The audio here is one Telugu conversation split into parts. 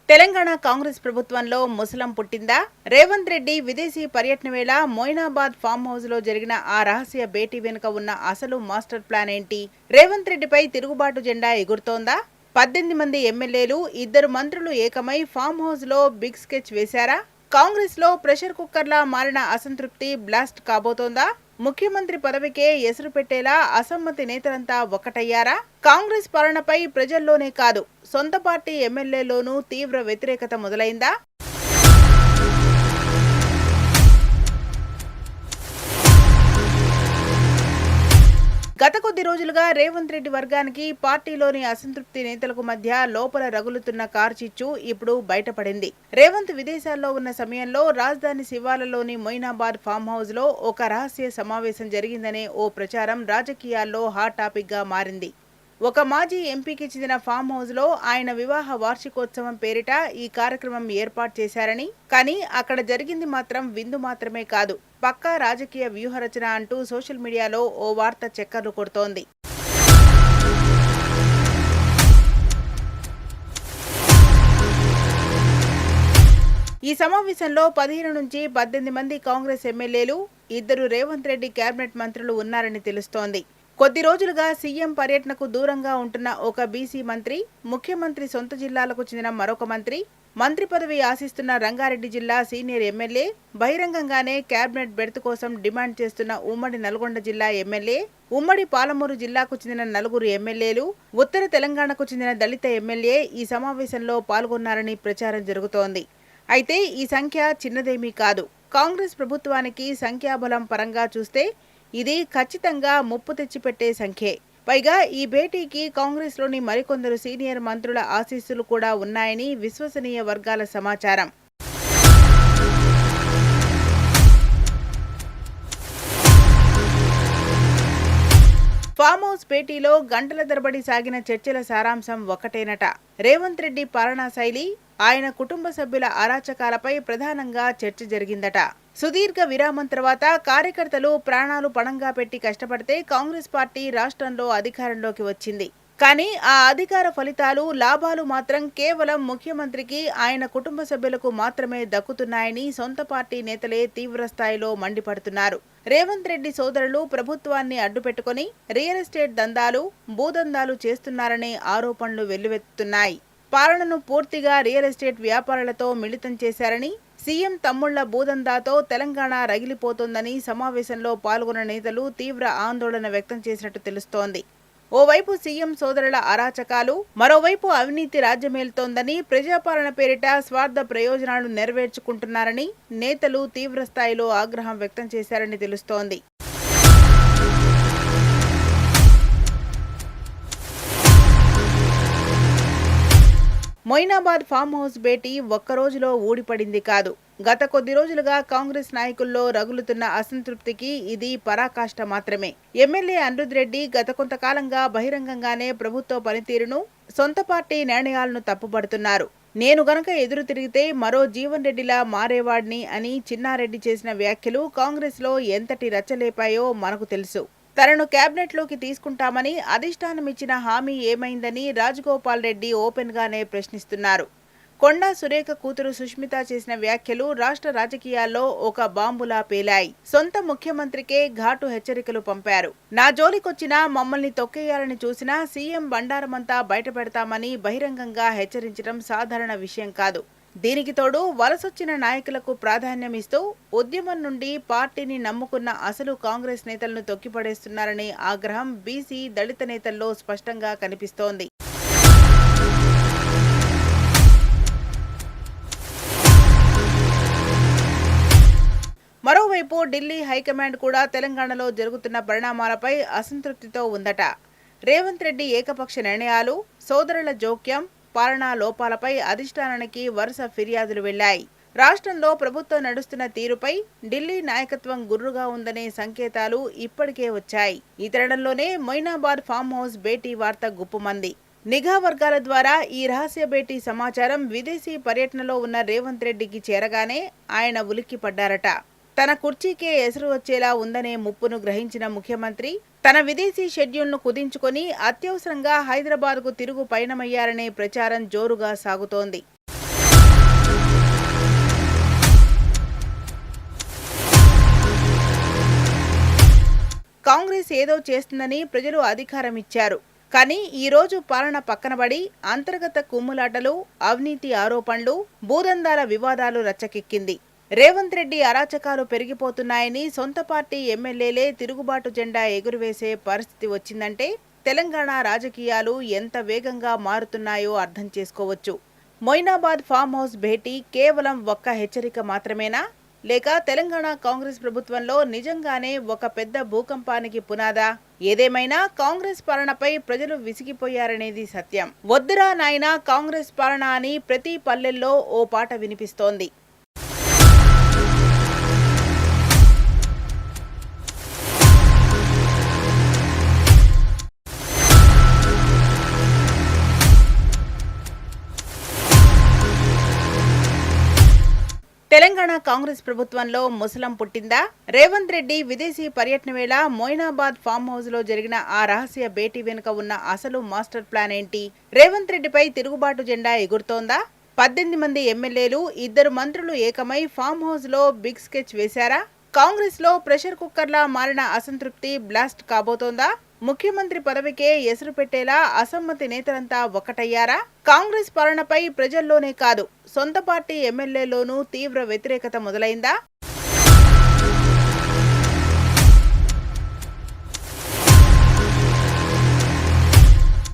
తెలంగాణ కాంగ్రెస్ ప్రభుత్వంలో ముసలం పుట్టిందా? రేవంత్ రెడ్డి విదేశీ పర్యటన వేళ మొయినాబాద్ ఫామ్ హౌస్ లో జరిగిన ఆ రహస్య భేటీ వెనుక ఉన్న అసలు మాస్టర్ ప్లాన్ ఏంటి? రేవంత్ రెడ్డిపై తిరుగుబాటు జెండా ఎగురుతోందా? 18 మంది ఎమ్మెల్యేలు, 2 మంత్రులు ఏకమై ఫామ్ హౌస్ లో బిగ్ స్కెచ్ వేశారా? కాంగ్రెస్ లో ప్రెషర్ కుక్కర్లా మారిన అసంతృప్తి బ్లాస్ట్ కాబోతోందా? ముఖ్యమంత్రి పదవికే ఎసురు పెట్టేలా అసమ్మతి నేతలంతా ఒక్కటయ్యారా? కాంగ్రెస్ పాలనపై ప్రజల్లోనే కాదు, సొంత పార్టీ ఎమ్మెల్యేలోనూ తీవ్ర వ్యతిరేకత మొదలైందా? గత కొద్ది రోజులుగా రేవంత్ రెడ్డి వర్గానికి పార్టీలోని అసంతృప్తి నేతలకు మధ్య లోపల రగులుతున్న కార్చిచ్చు ఇప్పుడు బయటపడింది. రేవంత్ విదేశాల్లో ఉన్న సమయంలో రాజధాని శివార్లలోని మొయినాబాద్ ఫామ్ హౌస్ లో ఒక రహస్య సమావేశం జరిగిందనే ఓ ప్రచారం రాజకీయాల్లో హాట్ టాపిక్ గా మారింది. ఒక మాజీ ఎంపీకి చెందిన ఫామ్ హౌస్ లో ఆయన వివాహ వార్షికోత్సవం పేరిట ఈ కార్యక్రమం ఏర్పాటు చేశారని, కానీ అక్కడ జరిగింది మాత్రం విందు మాత్రమే కాదు, పక్కా రాజకీయ వ్యూహరచన అంటూ సోషల్ మీడియాలో ఓ వార్త చక్కర్లు కొడుతోంది. ఈ సమావేశంలో 15 నుంచి 18 మంది కాంగ్రెస్ ఎమ్మెల్యేలు, 2 రేవంత్ రెడ్డి కేబినెట్ మంత్రులు ఉన్నారని తెలుస్తోంది. కొద్ది రోజులుగా సీఎం పర్యటనకు దూరంగా ఉంటున్న ఒక బీసీ మంత్రి, ముఖ్యమంత్రి సొంత జిల్లాలకు చెందిన మరొక మంత్రి పదవి ఆశిస్తున్న రంగారెడ్డి జిల్లా సీనియర్ ఎమ్మెల్యే, బహిరంగంగానే కేబినెట్ బెర్త్ కోసం డిమాండ్ చేస్తున్న ఉమ్మడి నల్గొండ జిల్లా ఎమ్మెల్యే, ఉమ్మడి పాలమూరు జిల్లాకు చెందిన 4 ఎమ్మెల్యేలు, ఉత్తర తెలంగాణకు చెందిన దళిత ఎమ్మెల్యే ఈ సమావేశంలో పాల్గొన్నారని ప్రచారం జరుగుతోంది. అయితే ఈ సంఖ్య చిన్నదేమీ కాదు. కాంగ్రెస్ ప్రభుత్వానికి సంఖ్యాబలం పరంగా చూస్తే ఇది ఖచ్చితంగా ముప్పు తెచ్చిపెట్టే సంఖ్యే. పైగా ఈ భేటీకి కాంగ్రెస్లోని మరికొందరు సీనియర్ మంత్రుల ఆశీస్సులు కూడా ఉన్నాయని విశ్వసనీయ వర్గాల సమాచారం. ఫామ్ హౌస్ భేటీలో గంటల తరబడి సాగిన చర్చల సారాంశం ఒక్కటేనట. రేవంత్ రెడ్డి పాలనా శైలి, ఆయన కుటుంబ సభ్యుల అరాచకాలపై ప్రధానంగా చర్చ జరిగిందట. సుదీర్ఘ విరామం తర్వాత కార్యకర్తలు ప్రాణాలు పణంగా పెట్టి కష్టపడితే కాంగ్రెస్ పార్టీ రాష్ట్రంలో అధికారంలోకి వచ్చింది. కానీ ఆ అధికార ఫలితాలు, లాభాలు మాత్రం కేవలం ముఖ్యమంత్రికి, ఆయన కుటుంబ సభ్యులకు మాత్రమే దక్కుతున్నాయని సొంత పార్టీ నేతలే తీవ్రస్థాయిలో మండిపడుతున్నారు. రేవంత్ రెడ్డి సోదరులు ప్రభుత్వాన్ని అడ్డుపెట్టుకుని రియల్ ఎస్టేట్ దందాలు, భూదందాలు చేస్తున్నారనే ఆరోపణలు వెల్లువెత్తుతున్నాయి. పాలనను పూర్తిగా రియల్ ఎస్టేట్ వ్యాపారులతో మిళితం చేశారని, సీఎం తమ్ముళ్ల భూదందాతో తెలంగాణ రగిలిపోతోందని సమావేశంలో పాల్గొన్న నేతలు తీవ్ర ఆందోళన వ్యక్తం చేసినట్టు తెలుస్తోంది. ఓవైపు సీఎం సోదరుల అరాచకాలు, మరోవైపు అవినీతి రాజ్యమేలుతోందని, ప్రజాపాలన పేరిట స్వార్థ ప్రయోజనాలు నెరవేర్చుకుంటున్నారని నేతలు తీవ్రస్థాయిలో ఆగ్రహం వ్యక్తం చేశారని తెలుస్తోంది. మొయినాబాద్ ఫామ్ హౌస్ భేటీ ఒక్కరోజులో ఊడిపడింది కాదు. గత కొద్ది రోజులుగా కాంగ్రెస్ నాయకుల్లో రగులుతున్న అసంతృప్తికి ఇది పరాకాష్ట మాత్రమే. ఎమ్మెల్యే అనిరుద్ రెడ్డి గత కొంతకాలంగా బహిరంగంగానే ప్రభుత్వ పనితీరును, సొంత పార్టీ నిర్ణయాలను తప్పుపడుతున్నారు. నేను గనక ఎదురు తిరిగితే మరో జీవన్ రెడ్డిలా మారేవాడిని అని చిన్నారెడ్డి చేసిన వ్యాఖ్యలు కాంగ్రెస్ లో ఎంతటి రచ్చలేపాయో మనకు తెలుసు. తనను కేబినెట్లోకి తీసుకుంటామని అధిష్టానం ఇచ్చిన హామీ ఏమైందని రాజగోపాల్ రెడ్డి ఓపెన్ గానే ప్రశ్నిస్తున్నారు. కొండా సురేఖ కూతురు సుష్మిత చేసిన వ్యాఖ్యలు రాష్ట్ర రాజకీయాల్లో ఒక బాంబులా పేలాయి. సొంత ముఖ్యమంత్రికే ఘాటు హెచ్చరికలు పంపారు. నా జోలికొచ్చినా, మమ్మల్ని తొక్కేయాలని చూసినా సీఎం బండారమంతా బయటపెడతామని బహిరంగంగా హెచ్చరించడం సాధారణ విషయం కాదు. దీనికి తోడు వలసొచ్చిన నాయకులకు ప్రాధాన్యమిస్తూ ఉద్యమం నుండి పార్టీని నమ్ముకున్న అసలు కాంగ్రెస్ నేతలను తొక్కిపడేస్తున్నారనే ఆగ్రహం బీసీ, దళిత నేతల్లో స్పష్టంగా కనిపిస్తోంది. మరోవైపు ఢిల్లీ హైకమాండ్ కూడా తెలంగాణలో జరుగుతున్న పరిణామాలపై అసంతృప్తితో ఉందట. రేవంత్ రెడ్డి ఏకపక్ష నిర్ణయాలు, సోదరుల జోక్యం, పాలనా లోపాలపై అధిష్టానానికి వరుస ఫిర్యాదులు వెళ్లాయి. రాష్ట్రంలో ప్రభుత్వం నడుస్తున్న తీరుపై ఢిల్లీ నాయకత్వం గుర్రుగా ఉందనే సంకేతాలు ఇప్పటికే వచ్చాయి. ఈ తరుణంలోనే మొయినాబాద్ ఫామ్ హౌస్ భేటీ వార్త గుప్పుమంది. నిఘా వర్గాల ద్వారా ఈ రహస్య భేటీ సమాచారం విదేశీ పర్యటనలో ఉన్న రేవంత్ రెడ్డికి చేరగానే ఆయన ఉలిక్కిపడ్డారట. తన కుర్చీకే ఎసురు వచ్చేలా ఉందనే ముప్పును గ్రహించిన ముఖ్యమంత్రి తన విదేశీ షెడ్యూల్ను కుదించుకొని అత్యవసరంగా హైదరాబాద్కు తిరుగు పయనమయ్యారనే ప్రచారం జోరుగా సాగుతోంది. కాంగ్రెస్ ఏదో చేస్తుందని ప్రజలు అధికారం ఇచ్చారు. కానీ ఈ రోజు పాలన పక్కనబడి అంతర్గత కుమ్ములాటలు, అవినీతి ఆరోపణలు, భూదందాల వివాదాలు రచ్చకెక్కింది. రేవంత్ రెడ్డి అరాచకాలు పెరిగిపోతున్నాయని సొంత పార్టీ ఎమ్మెల్యేలే తిరుగుబాటు జెండా ఎగురవేసే పరిస్థితి వచ్చిందంటే తెలంగాణ రాజకీయాలు ఎంత వేగంగా మారుతున్నాయో అర్థం చేసుకోవచ్చు. మొయినాబాద్ ఫామ్ హౌస్ భేటీ కేవలం ఒక్క హెచ్చరిక మాత్రమేనా, లేక తెలంగాణ కాంగ్రెస్ ప్రభుత్వంలో నిజంగానే ఒక పెద్ద భూకంపానికి పునాదా? ఏదేమైనా కాంగ్రెస్ పాలనపై ప్రజలు విసిగిపోయారనేది సత్యం. వద్దురా నాయనా కాంగ్రెస్ పాలన అని ప్రతి పల్లెల్లో ఓ పాట వినిపిస్తోంది. తెలంగాణ కాంగ్రెస్ ప్రభుత్వంలో ముసలం పుట్టిందా? రేవంత్ రెడ్డి విదేశీ పర్యటన వేళ మొయినాబాద్ ఫామ్ హౌస్ లో జరిగిన ఆ రహస్య భేటీ వెనుక ఉన్న అసలు మాస్టర్ ప్లాన్ ఏంటి? రేవంత్ రెడ్డిపై తిరుగుబాటు జెండా ఎగురుతోందా? 18 మంది ఎమ్మెల్యేలు, 2 మంత్రులు ఏకమై ఫామ్ హౌస్ లో బిగ్ స్కెచ్ వేశారా? కాంగ్రెస్ లో ప్రెషర్ కుక్కర్లా మారిన అసంతృప్తి బ్లాస్ట్ కాబోతోందా? ముఖ్యమంత్రి పదవికే ఎసురు పెట్టేలా అసమ్మతి నేతలంతా ఒక్కటయ్యారా? కాంగ్రెస్ పాలనపై ప్రజల్లోనే కాదు, సొంత పార్టీ ఎమ్మెల్యేలోనూ తీవ్ర వ్యతిరేకత మొదలైందా?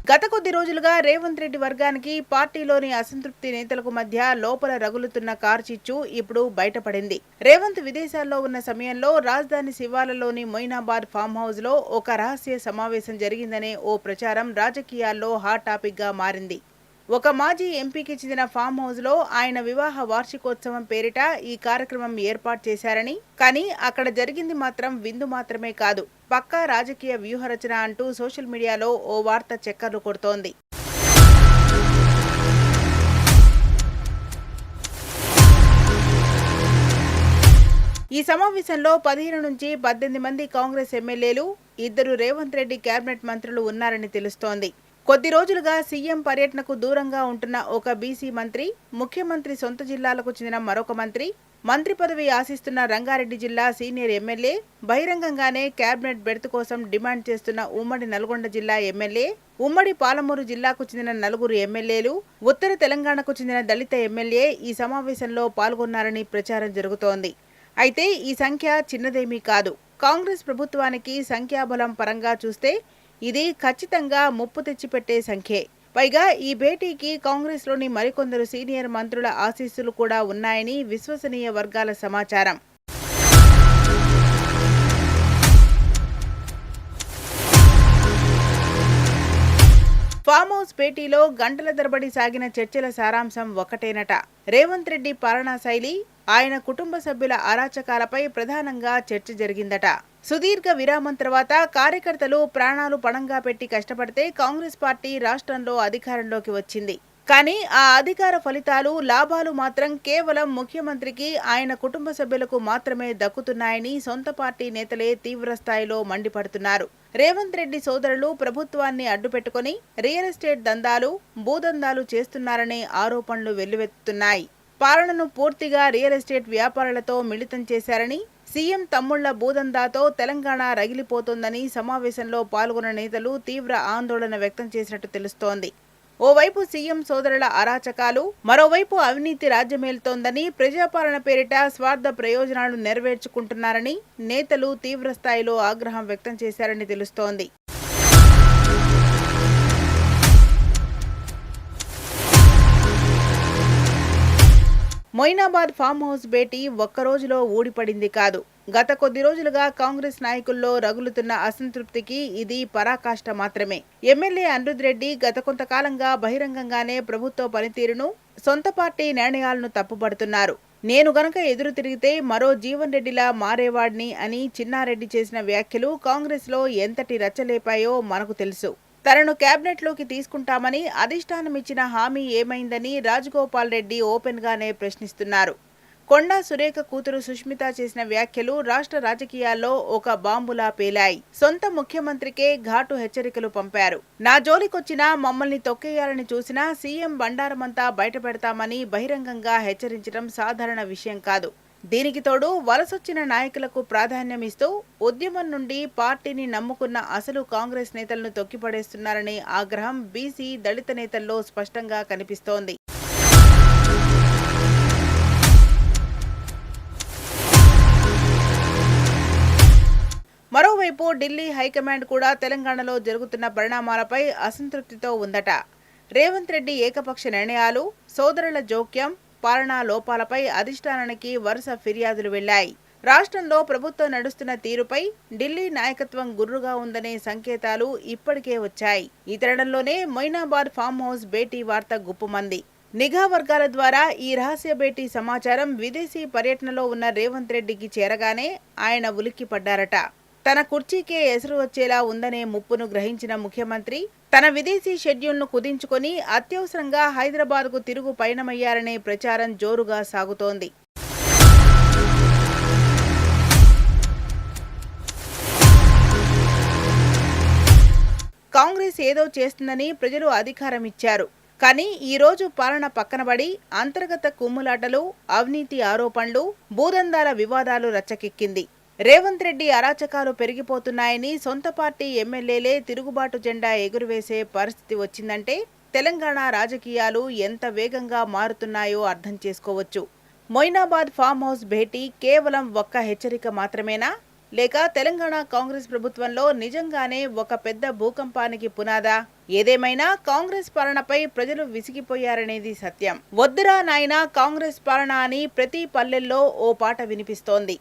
గత కొద్ది రోజులుగా రేవంత్ రెడ్డి వర్గానికి పార్టీలోని అసంతృప్తి నేతలకు మధ్య లోపల రగులుతున్న కార్చిచ్చు ఇప్పుడు బయటపడింది. రేవంత్ విదేశాల్లో ఉన్న సమయంలో రాజధాని శివార్లలోని మొయినాబాద్ ఫామ్ హౌస్ లో ఒక రహస్య సమావేశం జరిగిందనే ఓ ప్రచారం రాజకీయాల్లో హాట్ టాపిక్ గా మారింది. ఒక మాజీ ఎంపీకి చెందిన ఫామ్ హౌస్ లో ఆయన వివాహ వార్షికోత్సవం పేరిట ఈ కార్యక్రమం ఏర్పాటు చేశారని, కానీ అక్కడ జరిగింది మాత్రం విందు మాత్రమే కాదు, పక్కా రాజకీయ వ్యూహరచన అంటూ సోషల్ మీడియాలో ఓ వార్త చక్కర్లు కొడుతోంది. ఈ సమావేశంలో 15 నుంచి 18 మంది కాంగ్రెస్ ఎమ్మెల్యేలు, 2 రేవంత్ రెడ్డి కేబినెట్ మంత్రులు ఉన్నారని తెలుస్తోంది. కొద్ది రోజులుగా సీఎం పర్యటనకు దూరంగా ఉంటున్న ఒక బీసీ మంత్రి, ముఖ్యమంత్రి సొంత జిల్లాలకు చెందిన మరొక మంత్రి పదవి ఆశిస్తున్న రంగారెడ్డి జిల్లా సీనియర్ ఎమ్మెల్యే, బహిరంగంగానే కేబినెట్ బెర్త్ కోసం డిమాండ్ చేస్తున్న ఉమ్మడి నల్గొండ జిల్లా ఎమ్మెల్యే, ఉమ్మడి పాలమూరు జిల్లాకు చెందిన 4 ఎమ్మెల్యేలు, ఉత్తర తెలంగాణకు చెందిన దళిత ఎమ్మెల్యే ఈ సమావేశంలో పాల్గొన్నారని ప్రచారం జరుగుతోంది. అయితే ఈ సంఖ్య చిన్నదేమీ కాదు. కాంగ్రెస్ ప్రభుత్వానికి సంఖ్యాబలం పరంగా చూస్తే ఇది ఖచ్చితంగా ముప్పు తెచ్చిపెట్టే సంఖ్యే. పైగా ఈ భేటీకి కాంగ్రెస్లోని మరికొందరు సీనియర్ మంత్రుల ఆశీస్సులు కూడా ఉన్నాయని విశ్వసనీయ వర్గాల సమాచారం. ఫామ్ హౌస్ భేటీలో గంటల తరబడి సాగిన చర్చల సారాంశం ఒక్కటేనట. రేవంత్ రెడ్డి పాలనా శైలి, ఆయన కుటుంబ సభ్యుల అరాచకాలపై ప్రధానంగా చర్చ జరిగిందట. సుదీర్ఘ విరామం తర్వాత కార్యకర్తలు ప్రాణాలు పణంగా పెట్టి కష్టపడితే కాంగ్రెస్ పార్టీ రాష్ట్రంలో అధికారంలోకి వచ్చింది. కానీ ఆ అధికార ఫలితాలు, లాభాలు మాత్రం కేవలం ముఖ్యమంత్రికి, ఆయన కుటుంబ సభ్యులకు మాత్రమే దక్కుతున్నాయని సొంత పార్టీ నేతలే తీవ్రస్థాయిలో మండిపడుతున్నారు. రేవంత్ రెడ్డి సోదరులు ప్రభుత్వాన్ని అడ్డుపెట్టుకుని రియల్ ఎస్టేట్ దందాలు, భూదందాలు చేస్తున్నారనే ఆరోపణలు వెల్లువెత్తుతున్నాయి. పాలనను పూర్తిగా రియల్ ఎస్టేట్ వ్యాపారులతో మిళితం చేశారని, సీఎం తమ్ముళ్ల భూదందాతో తెలంగాణ రగిలిపోతోందని సమావేశంలో పాల్గొన్న నేతలు తీవ్ర ఆందోళన వ్యక్తం చేసినట్టు తెలుస్తోంది. ఓవైపు సీఎం సోదరుల అరాచకాలు, మరోవైపు అవినీతి రాజ్యమేలుతోందని, ప్రజాపాలన పేరిట స్వార్థ ప్రయోజనాలు నెరవేర్చుకుంటున్నారని నేతలు తీవ్రస్థాయిలో ఆగ్రహం వ్యక్తం చేశారని తెలుస్తోంది. మొయినాబాద్ ఫామ్ హౌస్ భేటీ ఒక్కరోజులో ఊడిపడింది కాదు. గత కొద్ది రోజులుగా కాంగ్రెస్ నాయకుల్లో రగులుతున్న అసంతృప్తికి ఇది పరాకాష్ట మాత్రమే. ఎమ్మెల్యే అనిరుద్ రెడ్డి గత కొంతకాలంగా బహిరంగంగానే ప్రభుత్వ పనితీరును, సొంత పార్టీ నిర్ణయాలను తప్పుపడుతున్నారు. నేను గనక ఎదురు తిరిగితే మరో జీవన్ రెడ్డిలా మారేవాడిని అని చిన్నారెడ్డి చేసిన వ్యాఖ్యలు కాంగ్రెస్ లో ఎంతటి రచ్చలేపాయో మనకు తెలుసు. తనను కేబినెట్లోకి తీసుకుంటామని అధిష్టానం ఇచ్చిన హామీ ఏమైందని రాజగోపాల్ రెడ్డి ఓపెన్ గానే ప్రశ్నిస్తున్నారు. కొండా సురేఖ కూతురు సుష్మిత చేసిన వ్యాఖ్యలు రాష్ట్ర రాజకీయాల్లో ఒక బాంబులా పేలాయి. సొంత ముఖ్యమంత్రికే ఘాటు హెచ్చరికలు పంపారు. నా జోలికొచ్చినా, మమ్మల్ని తొక్కేయాలని చూసినా సీఎం బండారమంతా బయటపెడతామని బహిరంగంగా హెచ్చరించడం సాధారణ విషయం కాదు. దీనికి తోడు వలసొచ్చిన నాయకులకు ప్రాధాన్యమిస్తూ ఉద్యమం నుండి పార్టీని నమ్ముకున్న అసలు కాంగ్రెస్ నేతలను తొక్కిపడేస్తున్నారనే ఆగ్రహం బీసీ దళిత నేతల్లో స్పష్టంగా కనిపిస్తోంది. మరోవైపు ఢిల్లీ హైకమాండ్ కూడా తెలంగాణలో జరుగుతున్న పరిణామాలపై అసంతృప్తితో ఉందట. రేవంత్ రెడ్డి ఏకపక్ష నిర్ణయాలు, సోదరుల జోక్యం, పాలనా లోపాలపై అధిష్టానానికి వరుస ఫిర్యాదులు వెళ్లాయి. రాష్ట్రంలో ప్రభుత్వం నడుస్తున్న తీరుపై ఢిల్లీ నాయకత్వం గుర్రుగా ఉందనే సంకేతాలు ఇప్పటికే వచ్చాయి. ఈ తరుణంలోనే మొయినాబాద్ ఫామ్ హౌస్ భేటీ వార్త గుప్పుమంది. నిఘా వర్గాల ద్వారా ఈ రహస్య భేటీ సమాచారం విదేశీ పర్యటనలో ఉన్న రేవంత్ రెడ్డికి చేరగానే ఆయన ఉలిక్కిపడ్డారట. తన కుర్చీకే ఎసురు వచ్చేలా ఉందనే ముప్పును గ్రహించిన ముఖ్యమంత్రి తన విదేశీ షెడ్యూల్ను కుదించుకొని అత్యవసరంగా హైదరాబాద్కు తిరుగు పయనమయ్యారనే ప్రచారం జోరుగా సాగుతోంది. కాంగ్రెస్ ఏదో చేస్తుందని ప్రజలు అధికారం ఇచ్చారు. కానీ ఈ రోజు పాలన పక్కనబడి అంతర్గత కుమ్ములాటలు, అవినీతి ఆరోపణలు, భూదందాల వివాదాలు రచ్చకెక్కింది. రేవంత్ రెడ్డి అరాచకాలు పెరిగిపోతున్నాయని సొంత పార్టీ ఎమ్మెల్యేలే తిరుగుబాటు జెండా ఎగురవేసే పరిస్థితి వచ్చిందంటే తెలంగాణ రాజకీయాలు ఎంత వేగంగా మారుతున్నాయో అర్థం చేసుకోవచ్చు. మొయినాబాద్ ఫామ్ హౌస్ భేటీ కేవలం ఒక్క హెచ్చరిక మాత్రమేనా? లేక తెలంగాణ కాంగ్రెస్ ప్రభుత్వంలో నిజంగానే ఒక పెద్ద భూకంపానికి పునాదా? ఏదేమైనా కాంగ్రెస్ పాలనపై ప్రజలు విసిగిపోయారనేది సత్యం. వద్దురా నాయనా కాంగ్రెస్ పాలన అని ప్రతి పల్లెల్లో ఓ పాట వినిపిస్తోంది.